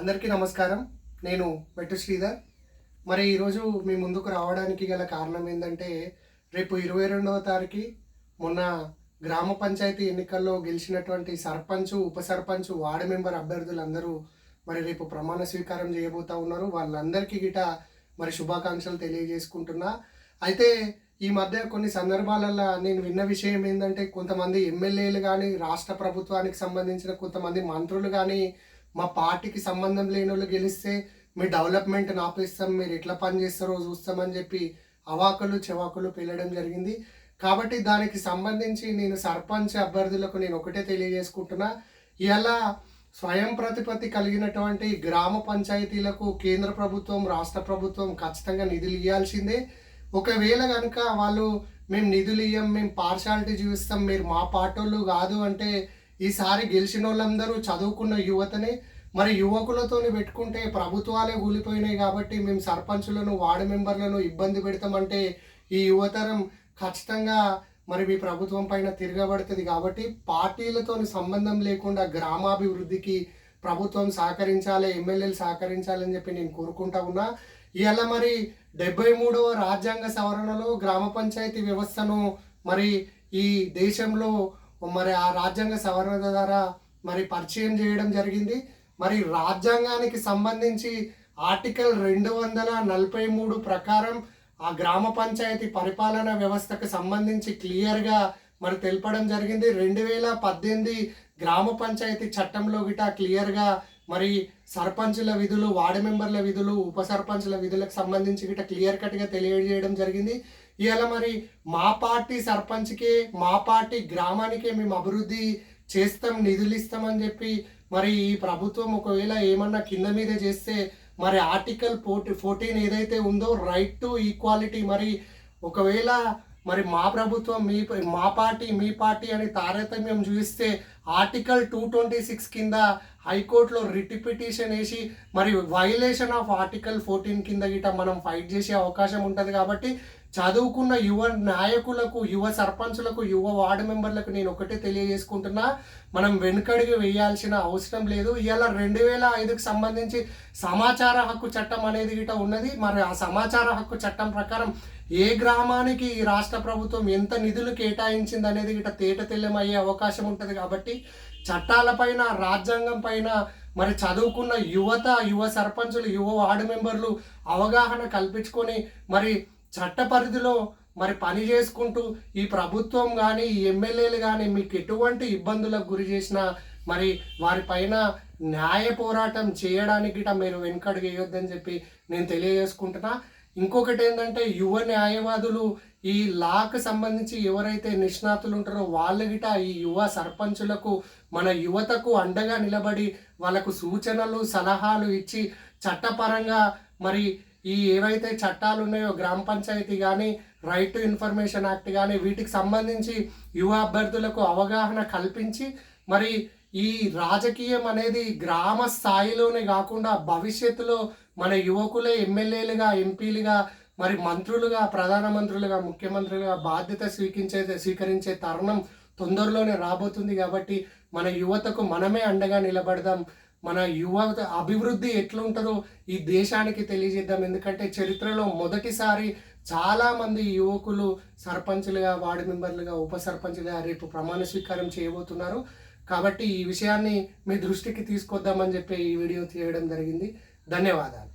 అందరికీ నమస్కారం. నేను మెట్టు శ్రీధర్. మరి ఈరోజు మీ ముందుకు రావడానికి గల కారణం ఏందంటే, రేపు 22వ తారీఖు మొన్న గ్రామ పంచాయతీ ఎన్నికల్లో గెలిచినటువంటి సర్పంచు, ఉప సర్పంచు, వార్డు మెంబర్ అభ్యర్థులందరూ మరి రేపు ప్రమాణ స్వీకారం చేయబోతా ఉన్నారు. వాళ్ళందరికీ మరి శుభాకాంక్షలు తెలియజేసుకుంటున్నా. అయితే ఈ మధ్య కొన్ని సందర్భాలలో నేను విన్న విషయం ఏందంటే, కొంతమంది ఎమ్మెల్యేలు గానీ, రాష్ట్ర ప్రభుత్వానికి సంబంధించిన కొంతమంది మంత్రులు గానీ, మా పార్టీకి సంబంధం లేనోళ్ళు గెలిస్తే మీ డెవలప్మెంట్ ఆపేస్తాం, మీరు ఎట్లా పని చేస్తారో చూస్తామని చెప్పి అవాకులు చెవాకులు పేలడం జరిగింది. కాబట్టి దానికి సంబంధించి నేను సర్పంచ్ అభ్యర్థులకు నేను ఒకటే తెలియజేసుకుంటున్నా. ఇలా స్వయం ప్రతిపత్తి కలిగినటువంటి గ్రామ పంచాయతీలకు కేంద్ర ప్రభుత్వం, రాష్ట్ర ప్రభుత్వం ఖచ్చితంగా నిధులు ఇవ్వాల్సిందే. ఒకవేళ కనుక వాళ్ళు మేము నిధులు ఇవ్వం, మేము పార్షాలిటీ చూపిస్తాం, మీరు మా పార్టోళ్ళు కాదు అంటే, ఈసారి గెలిచిన వాళ్ళందరూ చదువుకున్న యువతనే. మరి యువకులతోని పెట్టుకుంటే ప్రభుత్వాలే కూలిపోయినాయి కాబట్టి మేము సర్పంచులను, వార్డు మెంబర్లను ఇబ్బంది పెడతామంటే ఈ యువతరం ఖచ్చితంగా మరి మీ ప్రభుత్వం పైన తిరగబడుతుంది. కాబట్టి పార్టీలతోని సంబంధం లేకుండా గ్రామాభివృద్ధికి ప్రభుత్వం సహకరించాలి, ఎమ్మెల్యేలు సహకరించాలని చెప్పి నేను కోరుకుంటా ఉన్నా. ఇవాళ మరి 73వ రాజ్యాంగ సవరణలో గ్రామ పంచాయతీ వ్యవస్థను మరి ఈ దేశంలో మరి ఆ రాజ్యాంగ సవరణ ద్వారా మరి పరిచయం చేయడం జరిగింది. మరి రాజ్యాంగానికి సంబంధించి ఆర్టికల్ 243 ప్రకారం ఆ గ్రామ పంచాయతీ పరిపాలన వ్యవస్థకు సంబంధించి క్లియర్గా మరి తెలపడం జరిగింది. 2018 గ్రామ పంచాయతీ చట్టంలో క్లియర్గా మరి సర్పంచుల విధులు, వార్డు మెంబర్ల విధులు, ఉప సర్పంచుల విధులకు సంబంధించి క్లియర్ కట్గా తెలియజేయడం జరిగింది. ఇవాళ మరి మా పార్టీ సర్పంచ్కే, మా పార్టీ గ్రామానికే మేము అభివృద్ధి చేస్తాం, నిధులు ఇస్తామని చెప్పి మరి ఈ ప్రభుత్వం ఒకవేళ ఏమన్నా కింద మీద చేస్తే మరి ఆర్టికల్ 14 ఏదైతే ఉందో రైట్ టు ఈక్వాలిటీ, మరి ఒకవేళ మరి మా ప్రభుత్వం మా పార్టీ మీ పార్టీ అని తారతమ్యం చూపిస్తే ఆర్టికల్ 226 కింద హైకోర్టులో రిట్ పిటిషన్ వేసి మరి వైలేషన్ ఆఫ్ ఆర్టికల్ 14 కింద మనం ఫైట్ చేసే అవకాశం ఉంటుంది. కాబట్టి చదువుకున్న యువ నాయకులకు, యువ సర్పంచులకు, యువ వార్డు మెంబర్లకు నేను ఒకటే తెలియజేసుకుంటున్నా, మనం వెనుకడికి వేయాల్సిన అవసరం లేదు. ఇవాళ 2005కు సంబంధించి సమాచార హక్కు చట్టం అనేది ఉన్నది. మరి ఆ సమాచార హక్కు చట్టం ప్రకారం ఏ గ్రామానికి ఈ రాష్ట్ర ప్రభుత్వం ఎంత నిధులు కేటాయించింది అనేది తేట తెల్లమయ్యే అవకాశం ఉంటుంది. కాబట్టి చట్టాలపైన, రాజ్యాంగం పైన మరి చదువుకున్న యువత, యువ సర్పంచులు, యువ వార్డు మెంబర్లు అవగాహన కల్పించుకొని మరి చట్ట పరిధిలో మరి పని చేసుకుంటూ ఈ ప్రభుత్వం కానీ, ఈ ఎమ్మెల్యేలు కానీ మీకు ఎటువంటి ఇబ్బందులకు గురి చేసినా మరి వారిపైన న్యాయ పోరాటం చేయడానికి మీరు వెనుకడుగు వేయొద్దని చెప్పి నేను తెలియజేసుకుంటున్నా. ఇంకొకటి ఏంటంటే, యువ న్యాయవాదులు ఈ లాకు సంబంధించి ఎవరైతే నిష్ణాతులు ఉంటారో వాళ్ళు ఈ యువ సర్పంచులకు, మన యువతకు అండగా నిలబడి వాళ్ళకు సూచనలు, సలహాలు ఇచ్చి చట్టపరంగా మరి ఈ ఏవైతే చట్టాలు ఉన్నాయో గ్రామ పంచాయతీ కానీ, రైట్ టు ఇన్ఫర్మేషన్ యాక్ట్ కానీ, వీటికి సంబంధించి యువ అభ్యర్థులకు అవగాహన కల్పించి మరి ఈ రాజకీయం అనేది గ్రామ స్థాయిలోనే కాకుండా భవిష్యత్తులో మన యువకులే ఎమ్మెల్యేలుగా, ఎంపీలుగా, మరి మంత్రులుగా, ప్రధానమంత్రులుగా, ముఖ్యమంత్రులుగా బాధ్యత స్వీకరించే తరుణం తొందరలోనే రాబోతుంది. కాబట్టి మన యువతకు మనమే అండగా నిలబడదాం. మన యువత అభివృద్ధి ఎట్లుంటుందో ఈ దేశానికి తెలియజేద్దాం. ఎందుకంటే చరిత్రలో మొదటిసారి చాలామంది యువకులు సర్పంచులుగా, వార్డు మెంబర్లుగా, ఉప సర్పంచ్గా రేపు ప్రమాణ స్వీకారం చేయబోతున్నారు. కాబట్టి ఈ విషయాన్ని మీ దృష్టికి తీసుకొద్దామని చెప్పి ఈ వీడియో తీయడం జరిగింది. ధన్యవాదాలు.